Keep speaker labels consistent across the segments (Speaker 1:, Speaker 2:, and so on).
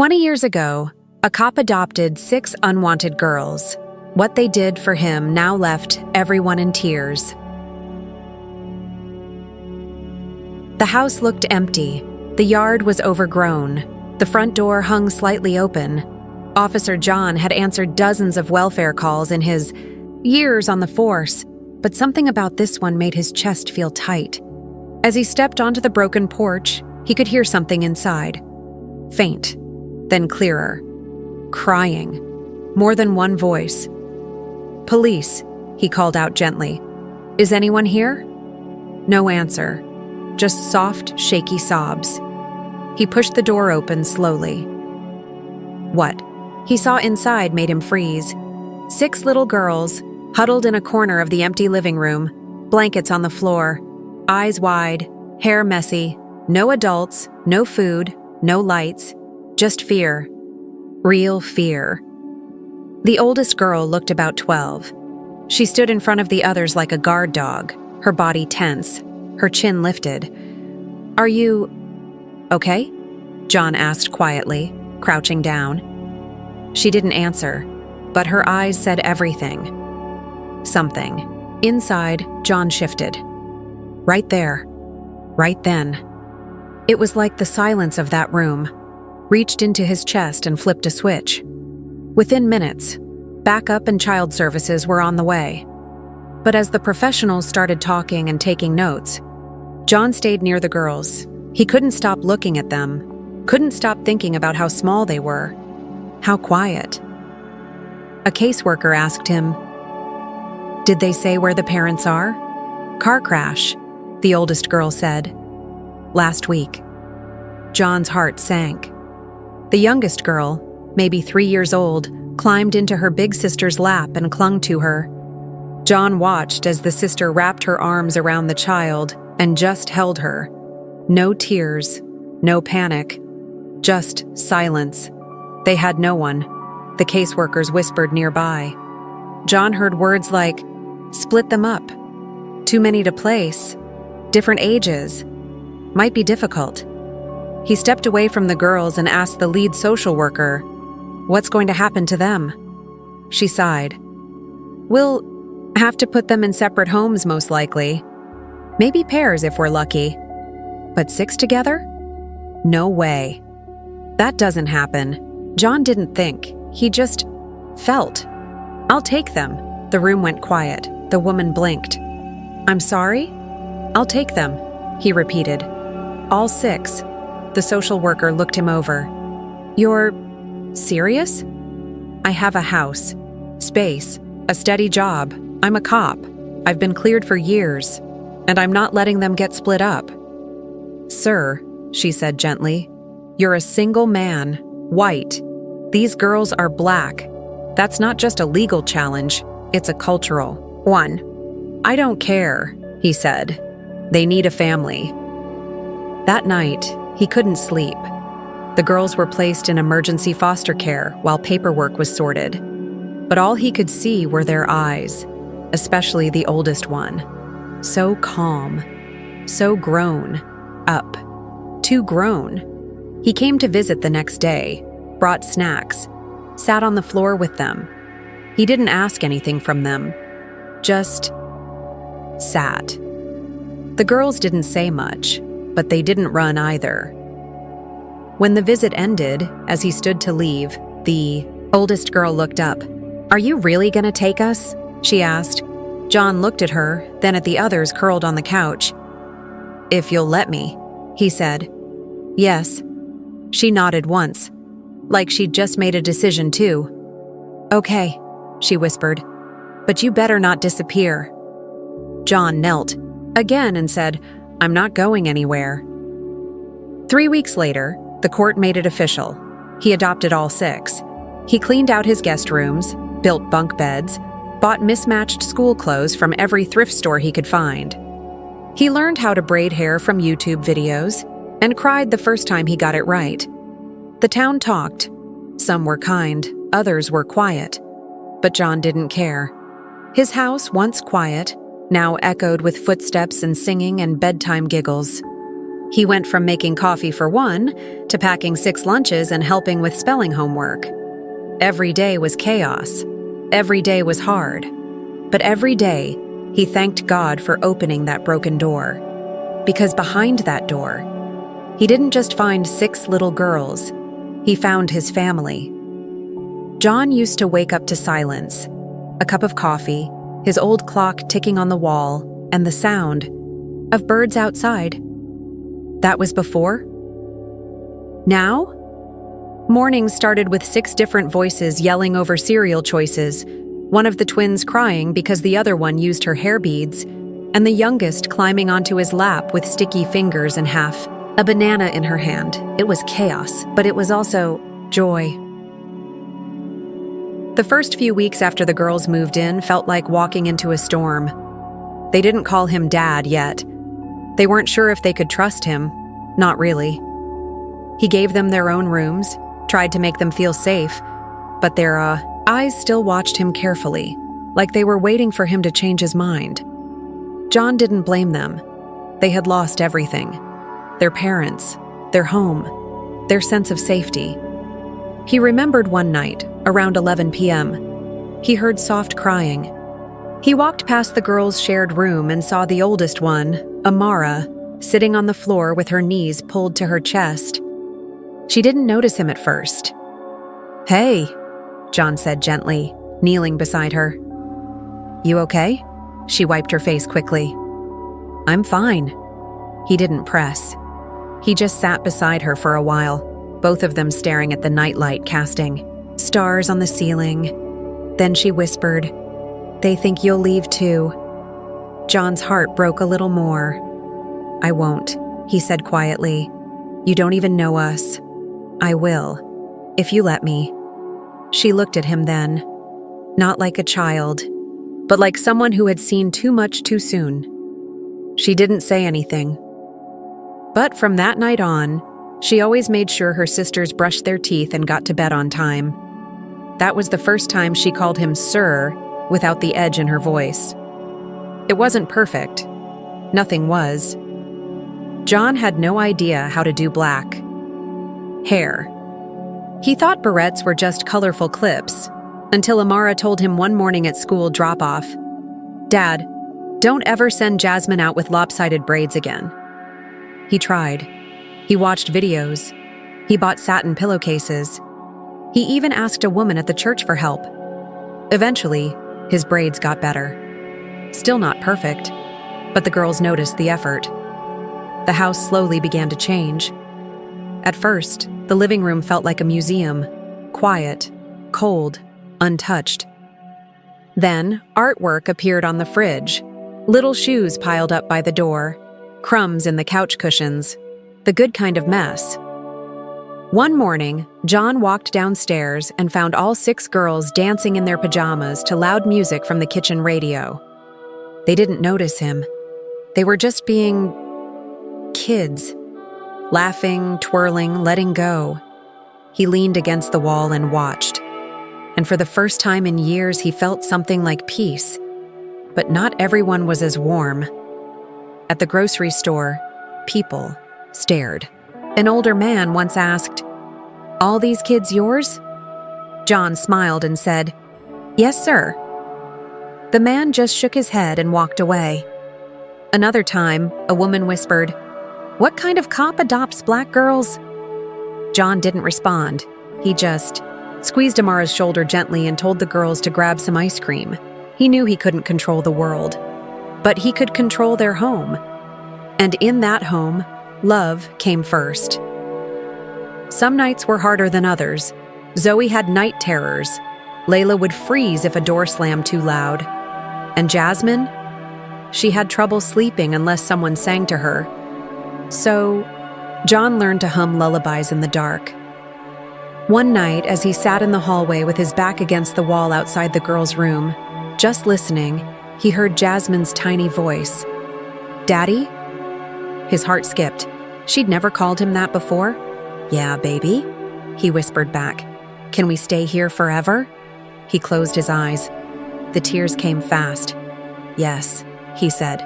Speaker 1: 20 years ago, a cop adopted 6 unwanted girls. What they did for him now left everyone in tears. The house looked empty. The yard was overgrown. The front door hung slightly open. Officer John had answered dozens of welfare calls in his years on the force, but something about this one made his chest feel tight. As he stepped onto the broken porch, he could hear something inside. Faint, then clearer. Crying. More than one voice. "Police," he called out gently. "Is anyone here?" No answer. Just soft, shaky sobs. He pushed the door open slowly. What he saw inside made him freeze. 6 little girls, huddled in a corner of the empty living room, blankets on the floor, eyes wide, hair messy, no adults, no food, no lights, just fear. Real fear. The oldest girl looked about 12. She stood in front of the others like a guard dog, her body tense, her chin lifted. "Are you okay?" John asked quietly, crouching down. She didn't answer, but her eyes said everything. Something. Inside, John shifted. Right there. Right then. It was like the silence of that room reached into his chest and flipped a switch. Within minutes, backup and child services were on the way. But as the professionals started talking and taking notes, John stayed near the girls. He couldn't stop looking at them, couldn't stop thinking about how small they were, how quiet. A caseworker asked him, "Did they say where the parents are?" "Car crash," the oldest girl said. "Last week." John's heart sank. The youngest girl, maybe 3 years old, climbed into her big sister's lap and clung to her. John watched as the sister wrapped her arms around the child and just held her. No tears, no panic, just silence. They had no one, the caseworkers whispered nearby. John heard words like, "Split them up. Too many to place. Different ages. Might be difficult." He stepped away from the girls and asked the lead social worker, "What's going to happen to them?" She sighed. "We'll have to put them in separate homes most likely. Maybe pairs if we're lucky. But 6 together? No way. That doesn't happen." John didn't think. He just felt. "I'll take them." The room went quiet. The woman blinked. "I'm sorry? I'll take them," he repeated. "All 6. The social worker looked him over. "You're serious?" "I have a house, space, a steady job. I'm a cop. I've been cleared for years, and I'm not letting them get split up." "Sir," she said gently, "you're a single man, white. These girls are black. That's not just a legal challenge, it's a cultural one." "I don't care," he said. "They need a family." That night, he couldn't sleep. The girls were placed in emergency foster care while paperwork was sorted. But all he could see were their eyes, especially the oldest one. So calm, so grown, up, too grown. He came to visit the next day, brought snacks, sat on the floor with them. He didn't ask anything from them, just sat. The girls didn't say much, but they didn't run either. When the visit ended, as he stood to leave, the oldest girl looked up. "Are you really going to take us?" she asked. John looked at her, then at the others curled on the couch. "If you'll let me," he said. "Yes." She nodded once, like she'd just made a decision too. "Okay," she whispered, "but you better not disappear." John knelt again and said, "I'm not going anywhere." 3 weeks later, the court made it official. He adopted all 6. He cleaned out his guest rooms, built bunk beds, bought mismatched school clothes from every thrift store he could find. He learned how to braid hair from YouTube videos and cried the first time he got it right. The town talked. Some were kind, others were quiet. But John didn't care. His house, once quiet, now echoed with footsteps and singing and bedtime giggles. He went from making coffee for one to packing 6 lunches and helping with spelling homework. Every day was chaos. Every day was hard. But every day, he thanked God for opening that broken door. Because behind that door, he didn't just find 6 little girls, he found his family. John used to wake up to silence, a cup of coffee, his old clock ticking on the wall, and the sound of birds outside. That was before. Now? Mornings started with 6 different voices yelling over cereal choices, one of the twins crying because the other one used her hair beads, and the youngest climbing onto his lap with sticky fingers and half a banana in her hand. It was chaos, but it was also joy. The first few weeks after the girls moved in felt like walking into a storm. They didn't call him Dad yet. They weren't sure if they could trust him. Not really. He gave them their own rooms, tried to make them feel safe, but their eyes still watched him carefully, like they were waiting for him to change his mind. John didn't blame them. They had lost everything. Their parents, their home, their sense of safety. He remembered one night, around 11 p.m., he heard soft crying. He walked past the girls' shared room and saw the oldest one, Amara, sitting on the floor with her knees pulled to her chest. She didn't notice him at first. "Hey," John said gently, kneeling beside her. "You okay?" She wiped her face quickly. "I'm fine." He didn't press. He just sat beside her for a while, both of them staring at the nightlight casting stars on the ceiling. Then she whispered, "They think you'll leave too." John's heart broke a little more. "I won't," he said quietly. "You don't even know us. I will, if you let me." She looked at him then, not like a child, but like someone who had seen too much too soon. She didn't say anything. But from that night on, she always made sure her sisters brushed their teeth and got to bed on time. That was the first time she called him Sir without the edge in her voice. It wasn't perfect. Nothing was. John had no idea how to do black hair. He thought barrettes were just colorful clips, until Amara told him one morning at school drop-off, "Dad, don't ever send Jasmine out with lopsided braids again." He tried. He watched videos. He bought satin pillowcases. He even asked a woman at the church for help. Eventually, his braids got better. Still not perfect, but the girls noticed the effort. The house slowly began to change. At first, the living room felt like a museum, quiet, cold, untouched. Then, artwork appeared on the fridge, little shoes piled up by the door, crumbs in the couch cushions, the good kind of mess. One morning, John walked downstairs and found all 6 girls dancing in their pajamas to loud music from the kitchen radio. They didn't notice him. They were just being kids, laughing, twirling, letting go. He leaned against the wall and watched. And for the first time in years, he felt something like peace. But not everyone was as warm. At the grocery store, people stared. An older man once asked, "All these kids yours?" John smiled and said, "Yes, sir." The man just shook his head and walked away. Another time, a woman whispered, "What kind of cop adopts black girls?" John didn't respond. He just squeezed Amara's shoulder gently and told the girls to grab some ice cream. He knew he couldn't control the world, but he could control their home. And in that home, love came first. Some nights were harder than others. Zoe had night terrors. Layla would freeze if a door slammed too loud. And Jasmine? She had trouble sleeping unless someone sang to her. So, John learned to hum lullabies in the dark. One night, as he sat in the hallway with his back against the wall outside the girls' room, just listening, he heard Jasmine's tiny voice. "Daddy?" His heart skipped. She'd never called him that before. "Yeah, baby," he whispered back. "Can we stay here forever?" He closed his eyes. The tears came fast. "Yes," he said.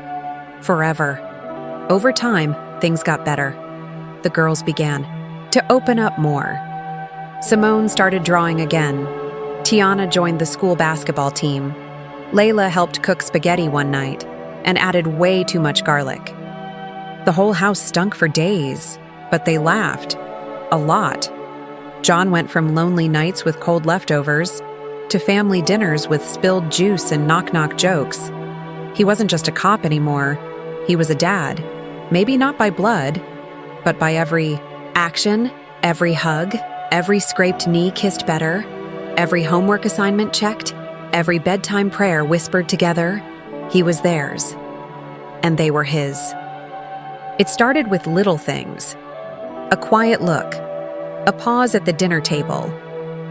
Speaker 1: "Forever." Over time, things got better. The girls began to open up more. Simone started drawing again. Tiana joined the school basketball team. Layla helped cook spaghetti one night and added way too much garlic. The whole house stunk for days, but they laughed. A lot. John went from lonely nights with cold leftovers to family dinners with spilled juice and knock-knock jokes. He wasn't just a cop anymore. He was a dad. Maybe not by blood, but by every action, every hug, every scraped knee kissed better, every homework assignment checked, every bedtime prayer whispered together. He was theirs, and they were his. It started with little things. A quiet look, a pause at the dinner table,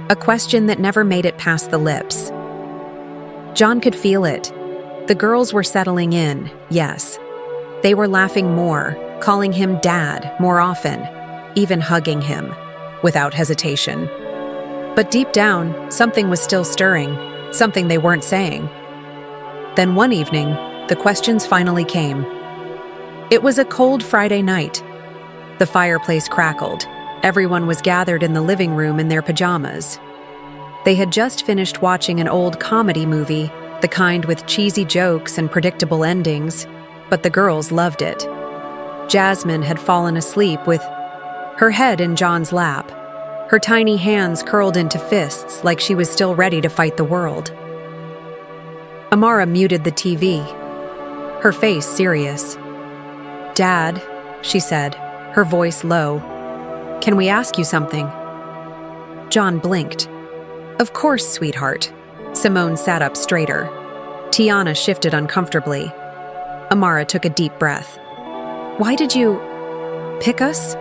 Speaker 1: a question that never made it past the lips. John could feel it. The girls were settling in, yes. They were laughing more, calling him Dad more often, even hugging him, without hesitation. But deep down, something was still stirring, something they weren't saying. Then one evening, the questions finally came. It was a cold Friday night. The fireplace crackled. Everyone was gathered in the living room in their pajamas. They had just finished watching an old comedy movie, the kind with cheesy jokes and predictable endings, but the girls loved it. Jasmine had fallen asleep with her head in John's lap, her tiny hands curled into fists like she was still ready to fight the world. Amara muted the TV, her face serious. "Dad," she said, her voice low, "can we ask you something?" John blinked. "Of course, sweetheart." Simone sat up straighter. Tiana shifted uncomfortably. Amara took a deep breath. "Why did you pick us?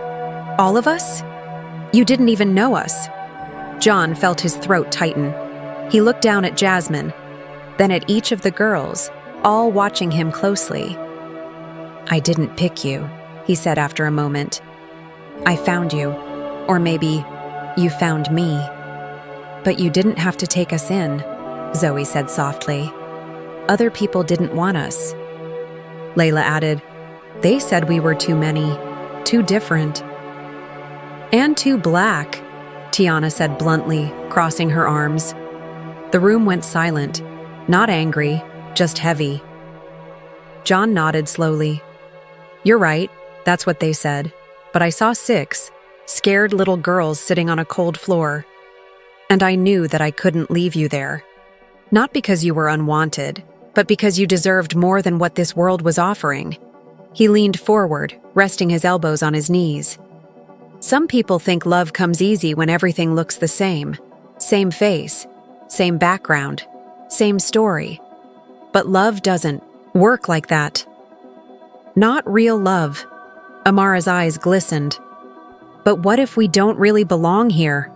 Speaker 1: All of us? You didn't even know us." John felt his throat tighten. He looked down at Jasmine, then at each of the girls, all watching him closely. "I didn't pick you," he said after a moment. "I found you, or maybe you found me. But you didn't have to take us in," Zoe said softly. "Other people didn't want us." Layla added, "They said we were too many, too different." "And too black," Tiana said bluntly, crossing her arms. The room went silent, not angry, just heavy. John nodded slowly. "You're right, that's what they said. But I saw 6 scared little girls sitting on a cold floor. And I knew that I couldn't leave you there. Not because you were unwanted, but because you deserved more than what this world was offering." He leaned forward, resting his elbows on his knees. "Some people think love comes easy when everything looks the same. Same face, same background, same story. But love doesn't work like that. Not real love." Amara's eyes glistened. "But what if we don't really belong here?"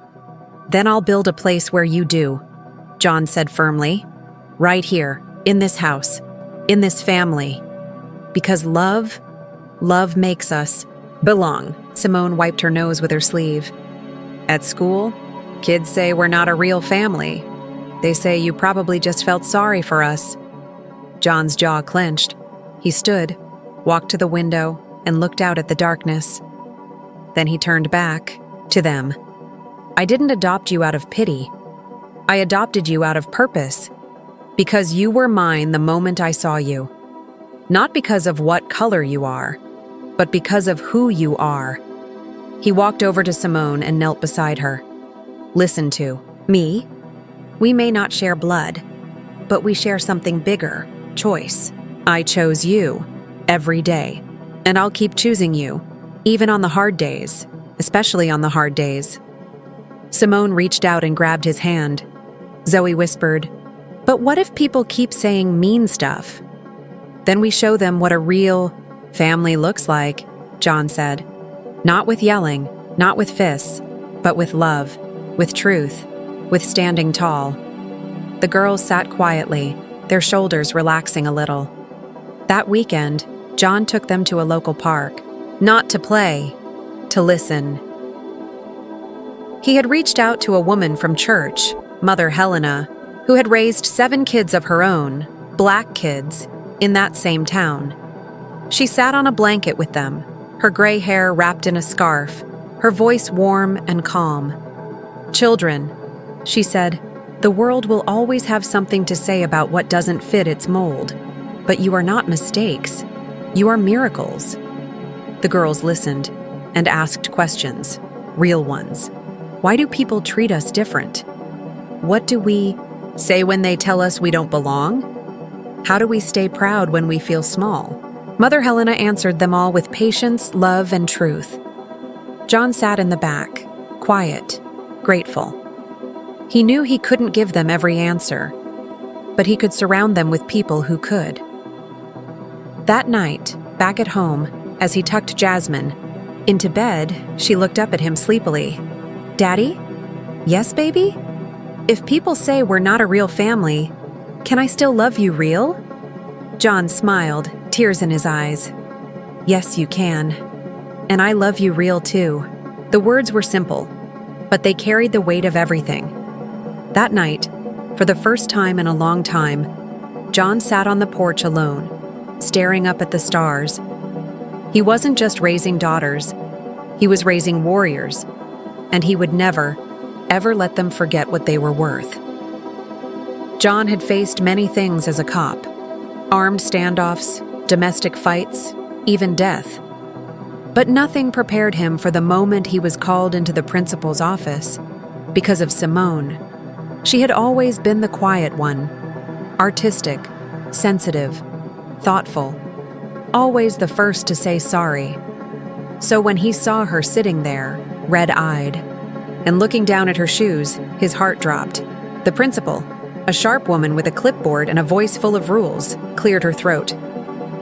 Speaker 1: "Then I'll build a place where you do," John said firmly. "Right here, in this house, in this family. Because love makes us belong." Simone wiped her nose with her sleeve. "At school, kids say we're not a real family. They say you probably just felt sorry for us." John's jaw clenched. He stood, walked to the window, and looked out at the darkness. Then he turned back to them. "I didn't adopt you out of pity. I adopted you out of purpose. Because you were mine the moment I saw you. Not because of what color you are, but because of who you are." He walked over to Simone and knelt beside her. "Listen to me. We may not share blood, but we share something bigger, choice. I chose you every day, and I'll keep choosing you, even on the hard days, especially on the hard days." Simone reached out and grabbed his hand. Zoe whispered, "But what if people keep saying mean stuff?" "Then we show them what a real family looks like," John said. "Not with yelling, not with fists, but with love, with truth, with standing tall." The girls sat quietly, their shoulders relaxing a little. That weekend, John took them to a local park, not to play, to listen. He had reached out to a woman from church, Mother Helena, who had raised 7 kids of her own, black kids, in that same town. She sat on a blanket with them, her gray hair wrapped in a scarf, her voice warm and calm. "Children," she said, "the world will always have something to say about what doesn't fit its mold. But you are not mistakes. You are miracles." The girls listened and asked questions, real ones. Why do people treat us different? What do we say when they tell us we don't belong? How do we stay proud when we feel small? Mother Helena answered them all with patience, love, and truth. John sat in the back, quiet, grateful. He knew he couldn't give them every answer, but he could surround them with people who could. That night, back at home, as he tucked Jasmine into bed, she looked up at him sleepily. "Daddy? Yes, baby? If people say we're not a real family, can I still love you real?" John smiled, tears in his eyes. "Yes, you can. And I love you real too." The words were simple, but they carried the weight of everything. That night, for the first time in a long time, John sat on the porch alone, staring up at the stars. He wasn't just raising daughters, he was raising warriors, and he would never, ever let them forget what they were worth. John had faced many things as a cop: armed standoffs, domestic fights, even death. But nothing prepared him for the moment he was called into the principal's office because of Simone. She had always been the quiet one, artistic, sensitive, thoughtful, always the first to say sorry. So when he saw her sitting there, red-eyed, and looking down at her shoes, his heart dropped. The principal, a sharp woman with a clipboard and a voice full of rules, cleared her throat.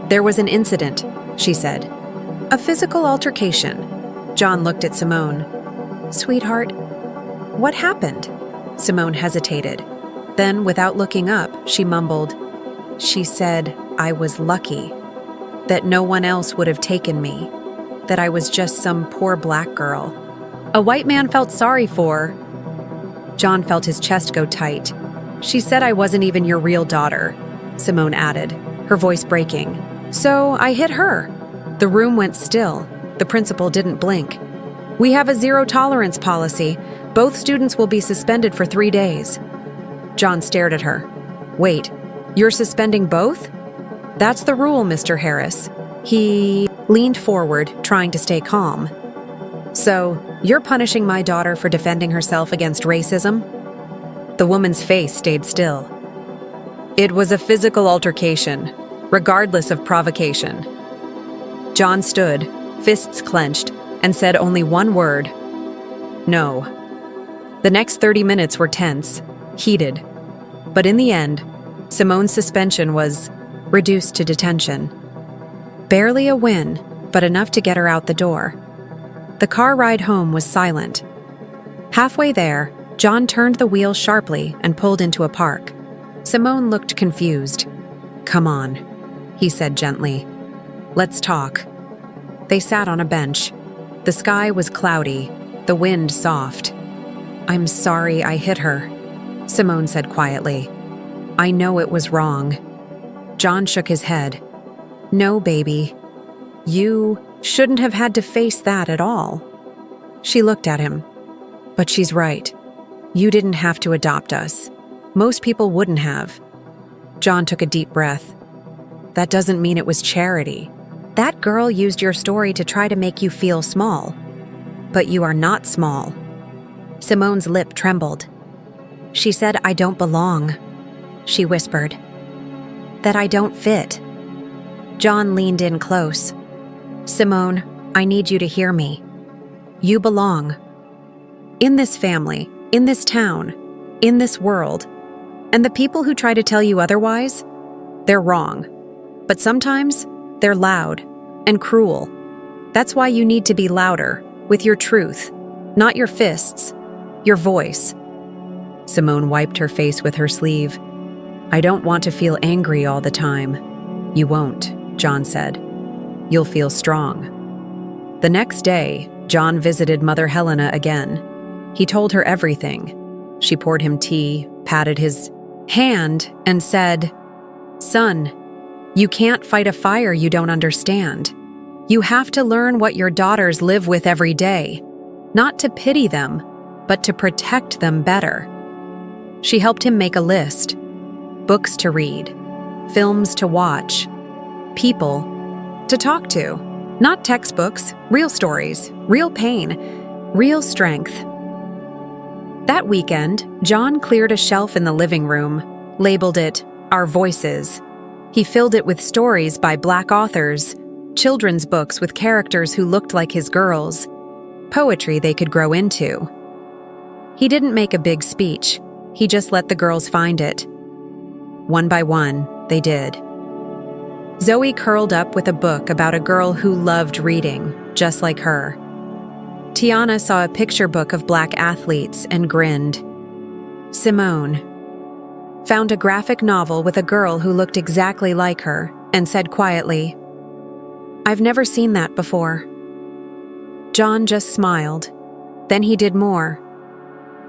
Speaker 1: "There was an incident," she said. "A physical altercation." John looked at Simone. "Sweetheart, what happened?" Simone hesitated. Then, without looking up, she mumbled, "She said I was lucky, that no one else would have taken me, that I was just some poor black girl a white man felt sorry for." John felt his chest go tight. "She said I wasn't even your real daughter," Simone added, her voice breaking. "So I hit her." The room went still. The principal didn't blink. "We have a zero-tolerance policy. Both students will be suspended for 3 days." John stared at her. "Wait, you're suspending both?" "That's the rule, Mr. Harris." He leaned forward, trying to stay calm. "So, you're punishing my daughter for defending herself against racism?" The woman's face stayed still. "It was a physical altercation, regardless of provocation." John stood, fists clenched, and said only one word: "No." The next 30 minutes were tense, heated. But in the end, Simone's suspension was reduced to detention. Barely a win, but enough to get her out the door. The car ride home was silent. Halfway there, John turned the wheel sharply and pulled into a park. Simone looked confused. "Come on," he said gently. "Let's talk." They sat on a bench. The sky was cloudy, the wind soft. "I'm sorry I hit her," Simone said quietly. "I know it was wrong." John shook his head. "No, baby. You shouldn't have had to face that at all." She looked at him. "But she's right. You didn't have to adopt us. Most people wouldn't have." John took a deep breath. "That doesn't mean it was charity. That girl used your story to try to make you feel small. But you are not small." Simone's lip trembled. "She said I don't belong," she whispered. "That I don't fit." John leaned in close. "Simone, I need you to hear me. You belong. In this family, in this town, in this world. And the people who try to tell you otherwise, they're wrong. But sometimes, they're loud and cruel. That's why you need to be louder, with your truth, not your fists, your voice." Simone wiped her face with her sleeve. "I don't want to feel angry all the time." "You won't," John said. "You'll feel strong." The next day, John visited Mother Helena again. He told her everything. She poured him tea, patted his hand, and said, "Son, you can't fight a fire you don't understand. You have to learn what your daughters live with every day, not to pity them, but to protect them better. She helped him make a list: books to read, films to watch, people to talk to. Not textbooks, real stories, real pain, real strength. That weekend, John cleared a shelf in the living room, labeled it Our Voices. He filled it with stories by Black authors, children's books with characters who looked like his girls, poetry they could grow into. He didn't make a big speech. He just let the girls find it. One by one, they did. Zoe curled up with a book about a girl who loved reading, just like her. Tiana saw a picture book of Black athletes and grinned. Simone found a graphic novel with a girl who looked exactly like her and said quietly, "I've never seen that before." John just smiled. Then he did more.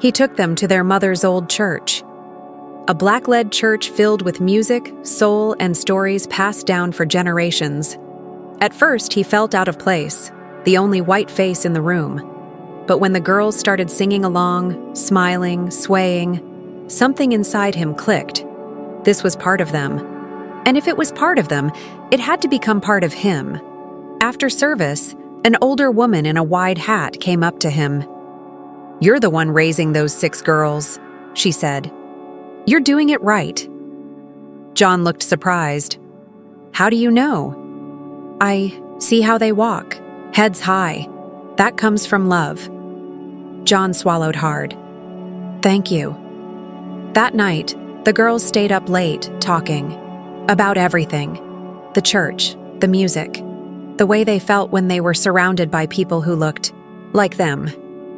Speaker 1: He took them to their mother's old church. A Black-led church filled with music, soul, and stories passed down for generations. At first, he felt out of place, the only white face in the room. But when the girls started singing along, smiling, swaying, something inside him clicked. This was part of them. And if it was part of them, it had to become part of him. After service, an older woman in a wide hat came up to him. "You're the one raising those 6 girls," she said. "You're doing it right." John looked surprised. "How do you know?" "I see how they walk, heads high. That comes from love." John swallowed hard. "Thank you." That night, the girls stayed up late, talking. About everything. The church, the music, the way they felt when they were surrounded by people who looked like them,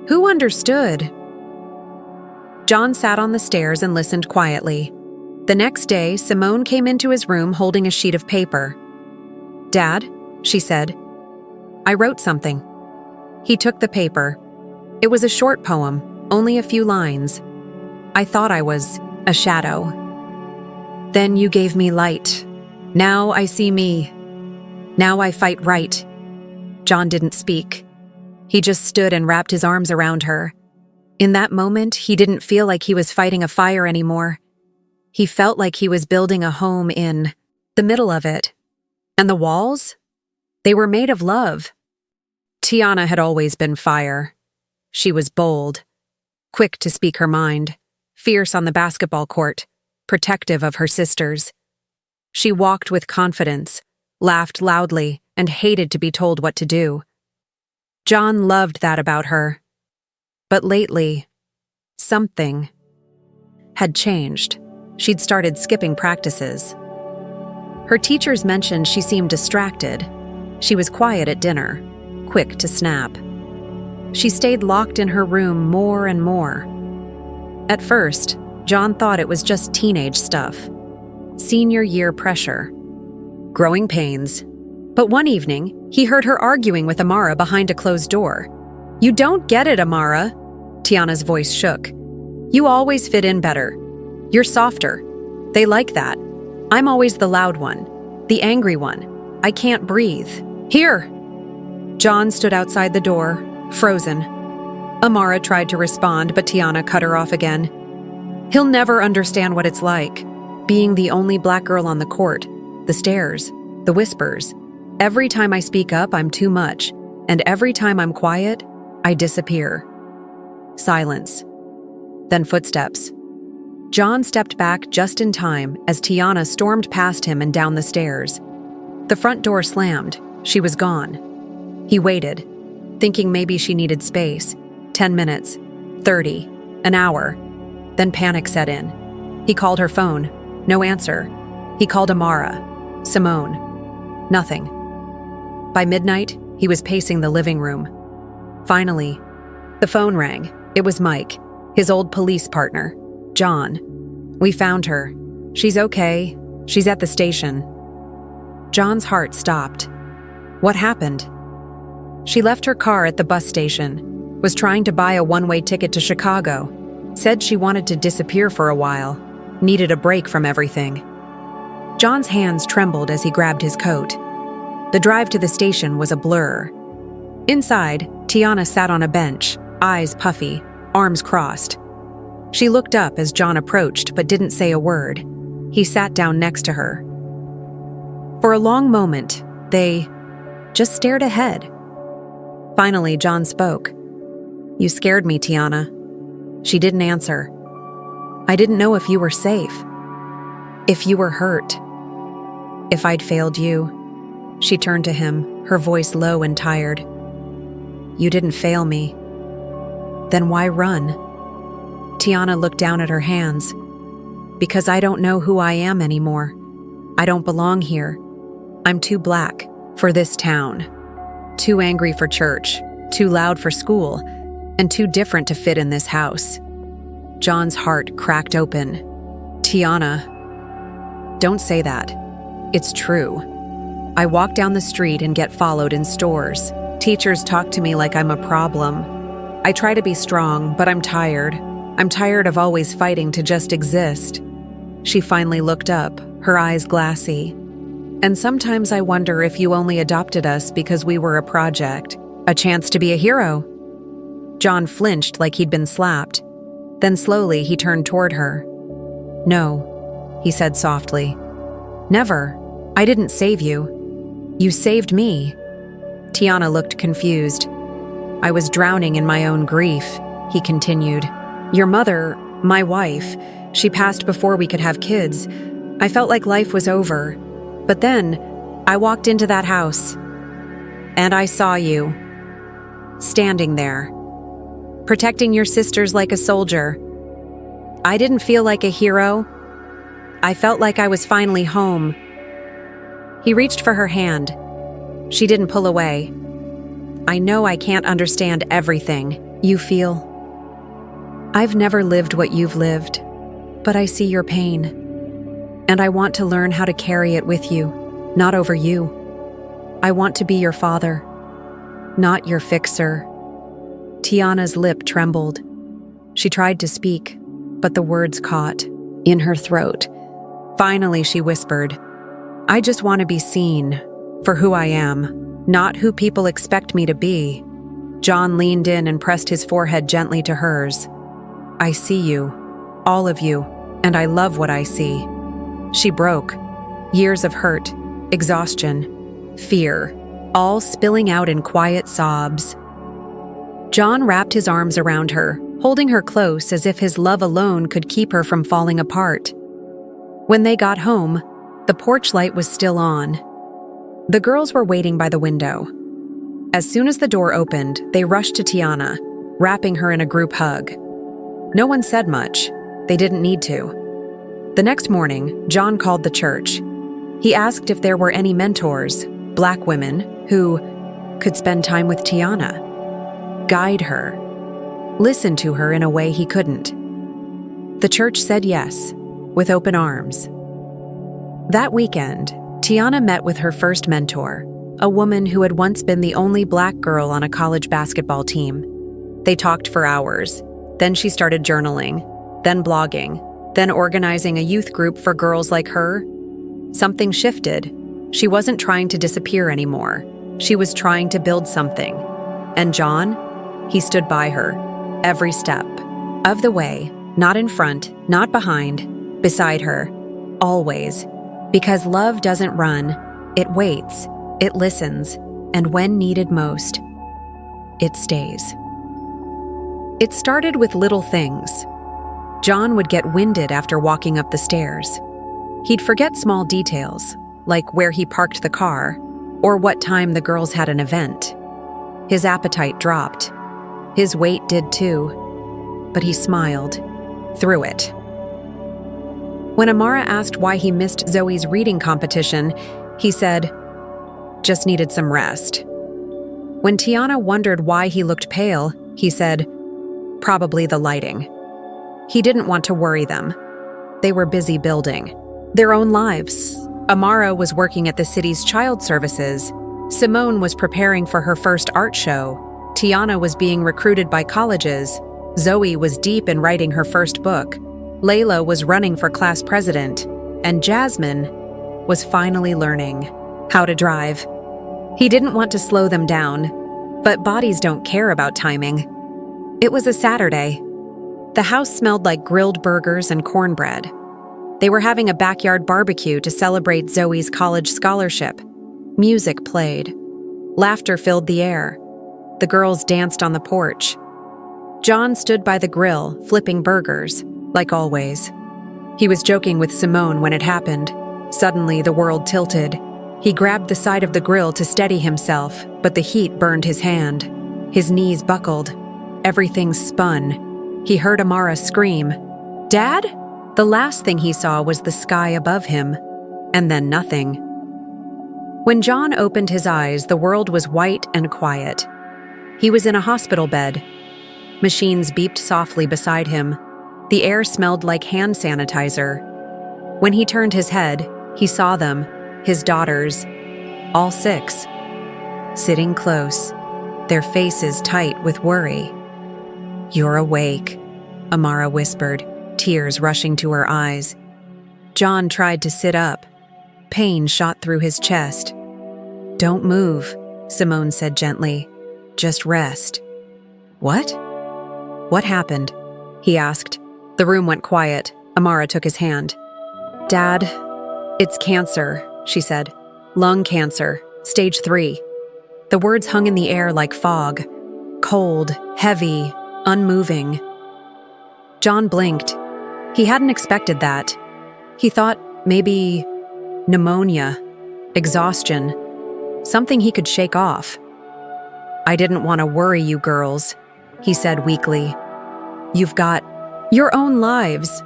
Speaker 1: who understood. John sat on the stairs and listened quietly. The next day, Simone came into his room holding a sheet of paper. "Dad," she said, "I wrote something." He took the paper. It was a short poem, only a few lines. "I thought I was a shadow. Then you gave me light. Now I see me. Now I fight right." John didn't speak. He just stood and wrapped his arms around her. In that moment, he didn't feel like he was fighting a fire anymore. He felt like he was building a home in the middle of it. And the walls? They were made of love. Tiana had always been fire. She was bold, quick to speak her mind, fierce on the basketball court, protective of her sisters. She walked with confidence, laughed loudly, and hated to be told what to do. John loved that about her. But lately, something had changed. She'd started skipping practices. Her teachers mentioned she seemed distracted. She was quiet at dinner, quick to snap. She stayed locked in her room more and more. At first, John thought it was just teenage stuff. Senior year pressure. Growing pains. But one evening, he heard her arguing with Amara behind a closed door. "You don't get it, Amara." Tiana's voice shook. "You always fit in better. You're softer. They like that. I'm always the loud one, the angry one. I can't breathe. Here!" John stood outside the door, frozen. Amara tried to respond, but Tiana cut her off again. "He'll never understand what it's like, being the only Black girl on the court, the stares, the whispers. Every time I speak up, I'm too much, and every time I'm quiet, I disappear." Silence. Then footsteps. John stepped back just in time as Tiana stormed past him and down the stairs. The front door slammed. She was gone. He waited, thinking maybe she needed space. 10 minutes, 30, an hour. Then panic set in. He called her phone. No answer. He called Amara. Simone. Nothing. By midnight, he was pacing the living room. Finally, the phone rang. It was Mike, his old police partner. "John, we found her. She's okay. She's at the station." John's heart stopped. What happened? She left her car at the bus station, was trying to buy a one-way ticket to Chicago, said she wanted to disappear for a while, needed a break from everything. John's hands trembled as he grabbed his coat. The drive to the station was a blur. Inside, Tiana sat on a bench, eyes puffy, arms crossed. She looked up as John approached but didn't say a word. He sat down next to her. For a long moment, they just stared ahead. Finally, John spoke. "You scared me, Tiana." She didn't answer. "I didn't know if you were safe. If you were hurt. If I'd failed you." She turned to him, her voice low and tired. "You didn't fail me. Then why run?" Tiana looked down at her hands. "Because I don't know who I am anymore. I don't belong here. I'm too black for this town. Too angry for church, too loud for school, and too different to fit in this house." John's heart cracked open. "Tiana, don't say that. It's true. I walk down the street and get followed in stores. Teachers talk to me like I'm a problem. I try to be strong, but I'm tired. I'm tired of always fighting to just exist." She finally looked up, her eyes glassy. "And sometimes I wonder if you only adopted us because we were a project, a chance to be a hero." John flinched like he'd been slapped. Then slowly he turned toward her. "No," he said softly. "Never. I didn't save you. You saved me." Tiana looked confused. "I was drowning in my own grief," he continued. "Your mother, my wife, she passed before we could have kids. I felt like life was over. But then, I walked into that house, and I saw you, standing there, protecting your sisters like a soldier. I didn't feel like a hero. I felt like I was finally home." He reached for her hand. She didn't pull away. "I know I can't understand everything you feel. I've never lived what you've lived, but I see your pain. And I want to learn how to carry it with you, not over you. I want to be your father, not your fixer." Tiana's lip trembled. She tried to speak, but the words caught in her throat. Finally, she whispered, "I just want to be seen for who I am, not who people expect me to be." John leaned in and pressed his forehead gently to hers. "I see you, all of you, and I love what I see." She broke. Years of hurt, exhaustion, fear, all spilling out in quiet sobs. John wrapped his arms around her, holding her close as if his love alone could keep her from falling apart. When they got home, the porch light was still on. The girls were waiting by the window. As soon as the door opened, they rushed to Tiana, wrapping her in a group hug. No one said much. They didn't need to. The next morning, John called the church. He asked if there were any mentors, black women, who could spend time with Tiana, guide her, listen to her in a way he couldn't. The church said yes, with open arms. That weekend, Tiana met with her first mentor, a woman who had once been the only black girl on a college basketball team. They talked for hours. Then she started journaling, then blogging, then organizing a youth group for girls like her. Something shifted. She wasn't trying to disappear anymore. She was trying to build something. And John? He stood by her, every step of the way, not in front, not behind, beside her, always. Because love doesn't run, it waits, it listens, and when needed most, it stays. It started with little things. John would get winded after walking up the stairs. He'd forget small details, like where he parked the car, or what time the girls had an event. His appetite dropped. His weight did too. But he smiled, through it. When Amara asked why he missed Zoe's reading competition, he said, "Just needed some rest." When Tiana wondered why he looked pale, he said, "Probably the lighting." He didn't want to worry them. They were busy building their own lives. Amara was working at the city's child services. Simone was preparing for her first art show. Tiana was being recruited by colleges. Zoe was deep in writing her first book. Layla was running for class president. And Jasmine was finally learning how to drive. He didn't want to slow them down, but bodies don't care about timing. It was a Saturday. The house smelled like grilled burgers and cornbread. They were having a backyard barbecue to celebrate Zoe's college scholarship. Music played. Laughter filled the air. The girls danced on the porch. John stood by the grill, flipping burgers, like always. He was joking with Simone when it happened. Suddenly, the world tilted. He grabbed the side of the grill to steady himself, but the heat burned his hand. His knees buckled. Everything spun. He heard Amara scream, "Dad?" The last thing he saw was the sky above him, and then nothing. When John opened his eyes, the world was white and quiet. He was in a hospital bed. Machines beeped softly beside him. The air smelled like hand sanitizer. When he turned his head, he saw them, his daughters, all 6, sitting close, their faces tight with worry. "You're awake," Amara whispered, tears rushing to her eyes. John tried to sit up. Pain shot through his chest. "Don't move," Simone said gently. "Just rest." "What? What happened?" he asked. The room went quiet. Amara took his hand. "Dad, it's cancer," she said. "Lung cancer, stage 3. The words hung in the air like fog. Cold, heavy, unmoving. John blinked. He hadn't expected that. He thought maybe pneumonia, exhaustion, something he could shake off. "I didn't want to worry you girls," he said weakly. "You've got your own lives."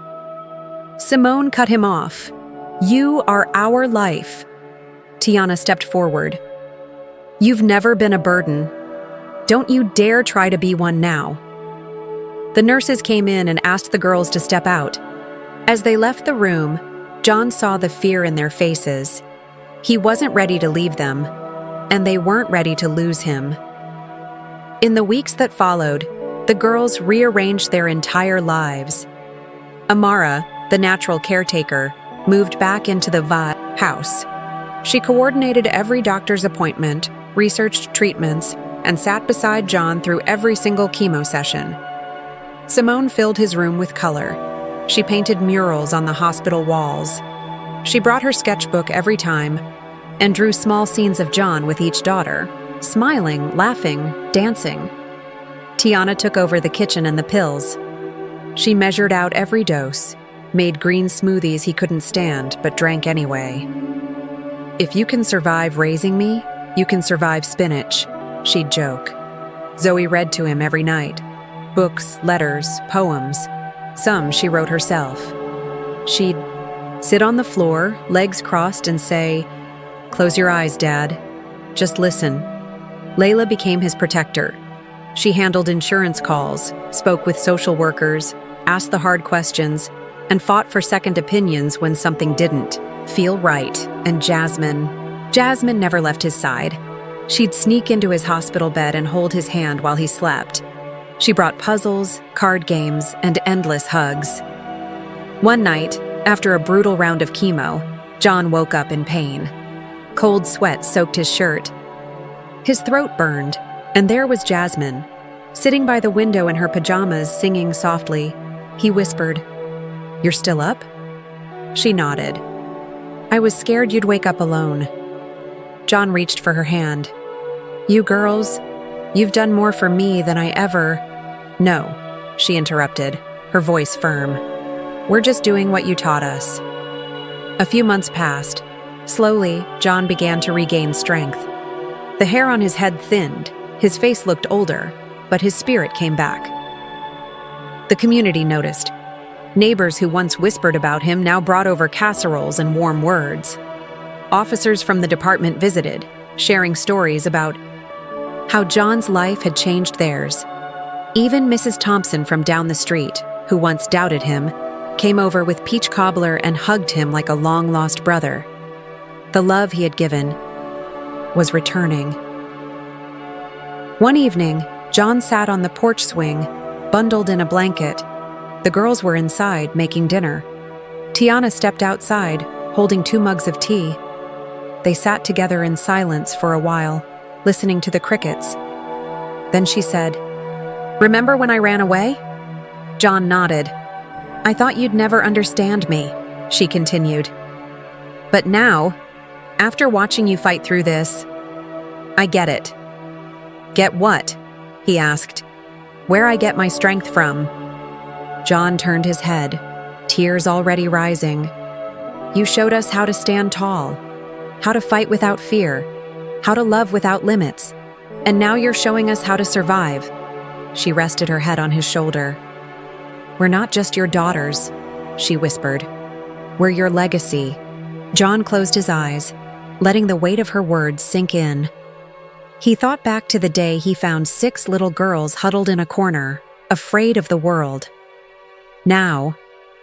Speaker 1: Simone cut him off. "You are our life." Tiana stepped forward. "You've never been a burden. Don't you dare try to be one now." The nurses came in and asked the girls to step out. As they left the room, John saw the fear in their faces. He wasn't ready to leave them, and they weren't ready to lose him. In the weeks that followed, the girls rearranged their entire lives. Amara, the natural caretaker, moved back into the house. She coordinated every doctor's appointment, researched treatments, and sat beside John through every single chemo session. Simone filled his room with color. She painted murals on the hospital walls. She brought her sketchbook every time and drew small scenes of John with each daughter, smiling, laughing, dancing. Tiana took over the kitchen and the pills. She measured out every dose, made green smoothies he couldn't stand but drank anyway. "If you can survive raising me, you can survive spinach," she'd joke. Zoe read to him every night. Books, letters, poems. Some she wrote herself. She'd sit on the floor, legs crossed, and say, "Close your eyes, Dad. Just listen." Layla became his protector. She handled insurance calls, spoke with social workers, asked the hard questions, and fought for second opinions when something didn't feel right. And Jasmine never left his side. She'd sneak into his hospital bed and hold his hand while he slept. She brought puzzles, card games, and endless hugs. One night, after a brutal round of chemo, John woke up in pain. Cold sweat soaked his shirt. His throat burned, and there was Jasmine, sitting by the window in her pajamas, singing softly. He whispered, "You're still up?" She nodded. "I was scared you'd wake up alone." John reached for her hand. "You girls, you've done more for me than I ever—" "No," she interrupted, her voice firm. "We're just doing what you taught us." A few months passed. Slowly, John began to regain strength. The hair on his head thinned, his face looked older, but his spirit came back. The community noticed. Neighbors who once whispered about him now brought over casseroles and warm words. Officers from the department visited, sharing stories about how John's life had changed theirs. Even Mrs. Thompson from down the street, who once doubted him, came over with peach cobbler and hugged him like a long-lost brother. The love he had given was returning. One evening, John sat on the porch swing, bundled in a blanket. The girls were inside, making dinner. Tiana stepped outside, holding 2 mugs of tea. They sat together in silence for a while, listening to the crickets. Then she said, "Remember when I ran away?" John nodded. "I thought you'd never understand me," she continued. "But now, after watching you fight through this, I get it." "Get what?" he asked. "Where I get my strength from." John turned his head, tears already rising. "You showed us how to stand tall, how to fight without fear, how to love without limits, and now you're showing us how to survive." She rested her head on his shoulder. "We're not just your daughters," she whispered. "We're your legacy." John closed his eyes, letting the weight of her words sink in. He thought back to the day he found 6 little girls huddled in a corner, afraid of the world. Now,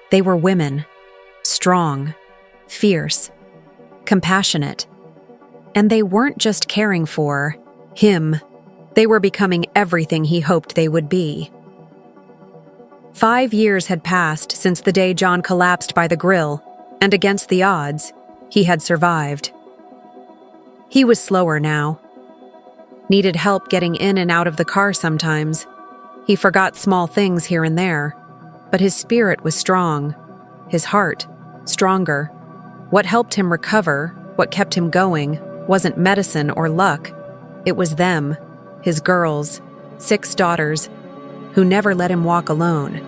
Speaker 1: they were women, strong, fierce, compassionate. And they weren't just caring for him, they were becoming everything he hoped they would be. 5 years had passed since the day John collapsed by the grill, and against the odds, he had survived. He was slower now. Needed help getting in and out of the car sometimes. He forgot small things here and there, but his spirit was strong, his heart stronger. What helped him recover, what kept him going, wasn't medicine or luck. It was them, his girls, 6 daughters, who never let him walk alone.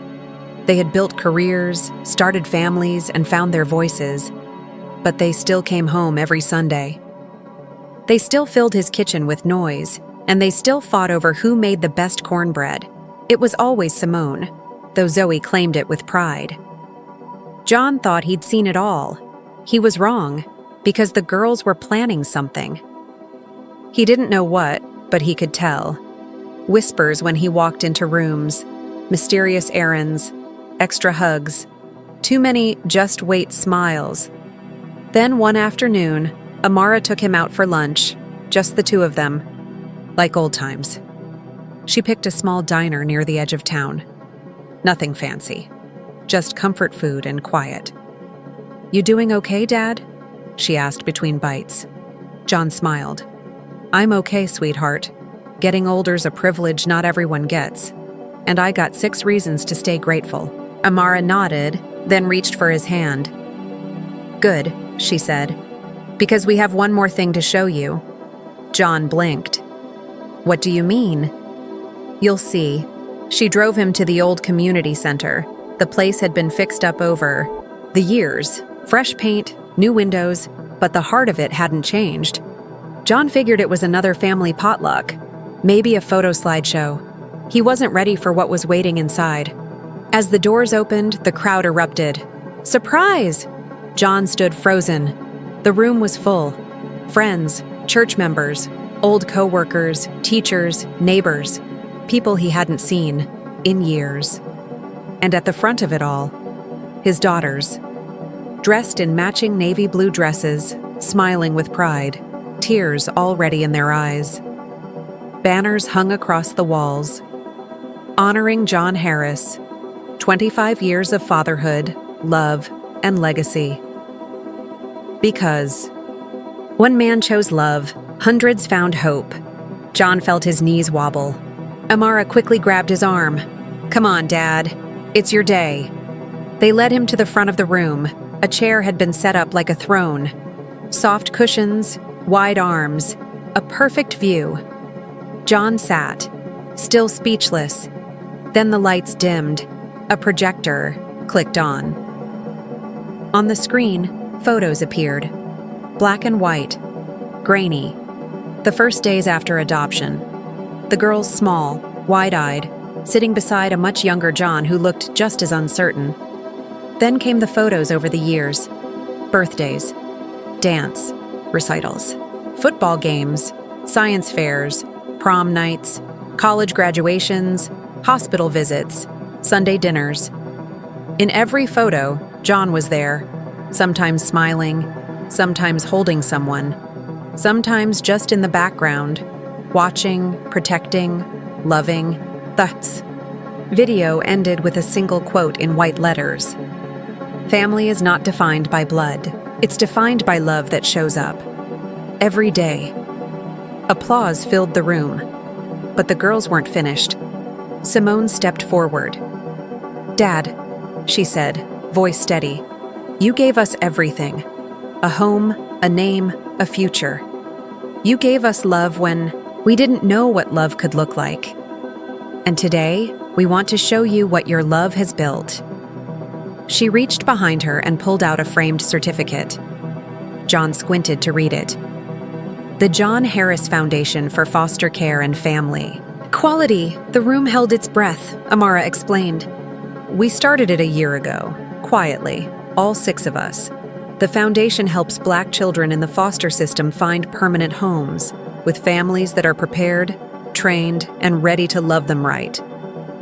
Speaker 1: They had built careers, started families, and found their voices, but they still came home every Sunday. They still filled his kitchen with noise, and they still fought over who made the best cornbread. It was always Simone, though Zoe claimed it with pride. John thought he'd seen it all. He was wrong, because the girls were planning something. He didn't know what, but he could tell. Whispers when he walked into rooms, mysterious errands, extra hugs, too many just wait smiles. Then one afternoon, Amara took him out for lunch, just the 2 of them, like old times. She picked a small diner near the edge of town. Nothing fancy, just comfort food and quiet. "You doing okay, Dad?" she asked between bites. John smiled. "I'm okay, sweetheart. Getting older's a privilege not everyone gets. And I got 6 reasons to stay grateful." Amara nodded, then reached for his hand. "Good," she said, "because we have one more thing to show you." John blinked. "What do you mean?" "You'll see." She drove him to the old community center. The place had been fixed up over the years. Fresh paint, new windows, but the heart of it hadn't changed. John figured it was another family potluck, maybe a photo slideshow. He wasn't ready for what was waiting inside. As the doors opened, the crowd erupted. "Surprise!" John stood frozen. The room was full. Friends, church members, old co-workers, teachers, neighbors, people he hadn't seen in years. And at the front of it all, his daughters, dressed in matching navy blue dresses, smiling with pride, tears already in their eyes. Banners hung across the walls, honoring John Harris, 25 years of fatherhood, love, and legacy. Because one man chose love, hundreds found hope. John felt his knees wobble. Amara quickly grabbed his arm. "Come on, Dad. It's your day." They led him to the front of the room. A chair had been set up like a throne. Soft cushions, wide arms, a perfect view. John sat, still speechless. Then the lights dimmed. A projector clicked on. On the screen, photos appeared. Black and white, grainy. The first days after adoption. The girls small, wide-eyed, sitting beside a much younger John who looked just as uncertain. Then came the photos over the years. Birthdays, dance, recitals, football games, science fairs, prom nights, college graduations, hospital visits, Sunday dinners. In every photo, John was there, sometimes smiling, sometimes holding someone, sometimes just in the background, watching, protecting, loving. The video ended with a single quote in white letters. "Family is not defined by blood. It's defined by love that shows up." every day. Applause filled the room, but the girls weren't finished. Simone stepped forward. "Dad," she said, voice steady, "you gave us everything. A home, a name, a future. You gave us love when we didn't know what love could look like. And today, we want to show you what your love has built." She reached behind her and pulled out a framed certificate. John squinted to read it. The John Harris Foundation for Foster Care and Family. "Quality." The room held its breath, Amara explained. "We started it a year ago, quietly, all 6 of us. The foundation helps Black children in the foster system find permanent homes, with families that are prepared, trained, and ready to love them right."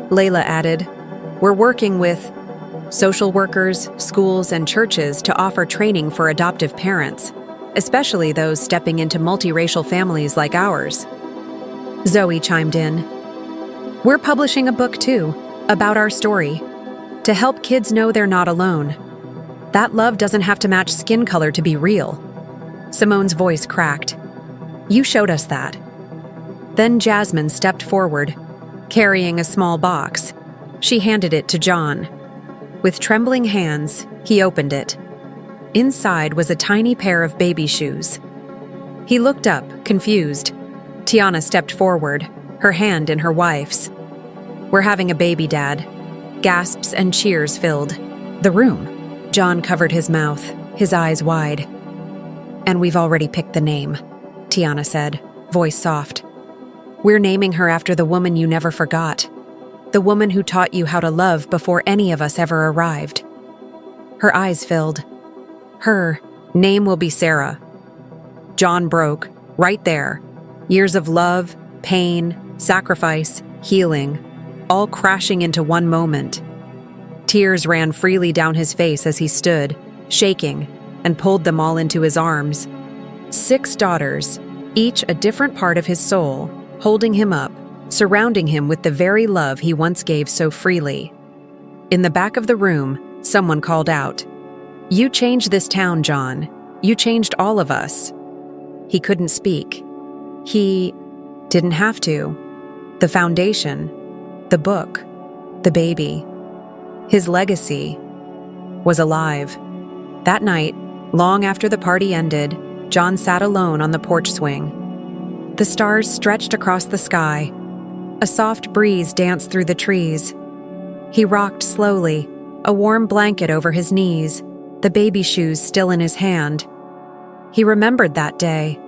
Speaker 1: Layla added, "We're working with social workers, schools, and churches to offer training for adoptive parents, especially those stepping into multiracial families like ours." Zoe chimed in. "We're publishing a book too, about our story, to help kids know they're not alone. That love doesn't have to match skin color to be real." Simone's voice cracked. "You showed us that." Then Jasmine stepped forward, carrying a small box. She handed it to John. With trembling hands, he opened it. Inside was a tiny pair of baby shoes. He looked up, confused. Tiana stepped forward, her hand in her wife's. "We're having a baby, Dad." Gasps and cheers filled the room. John covered his mouth, his eyes wide. "And we've already picked the name," Tiana said, voice soft. "We're naming her after the woman you never forgot. The woman who taught you how to love before any of us ever arrived." Her eyes filled. "Her name will be Sarah." John broke, right there. Years of love, pain, sacrifice, healing, all crashing into one moment. Tears ran freely down his face as he stood, shaking, and pulled them all into his arms. 6 daughters, each a different part of his soul, holding him up, surrounding him with the very love he once gave so freely. In the back of the room, someone called out, "You changed this town, John. You changed all of us." He couldn't speak. He didn't have to. The foundation, the book, the baby, his legacy was alive. That night, long after the party ended, John sat alone on the porch swing. The stars stretched across the sky. A soft breeze danced through the trees. He rocked slowly, a warm blanket over his knees, the baby shoes still in his hand. He remembered that day.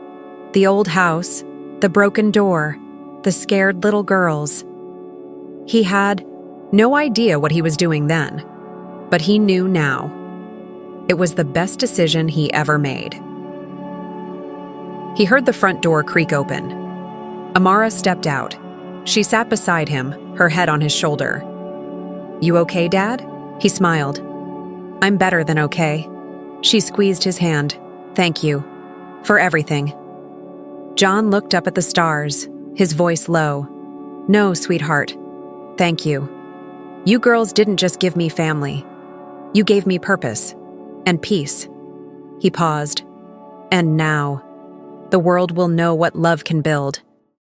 Speaker 1: The old house, the broken door, the scared little girls. He had no idea what he was doing then, but he knew now. It was the best decision he ever made. He heard the front door creak open. Amara stepped out. She sat beside him, her head on his shoulder. "You okay, Dad?" He smiled. "I'm better than okay." She squeezed his hand. "Thank you. For everything." John looked up at the stars, his voice low. "No, sweetheart. Thank you. You girls didn't just give me family. You gave me purpose. And peace." He paused. "And now, the world will know what love can build."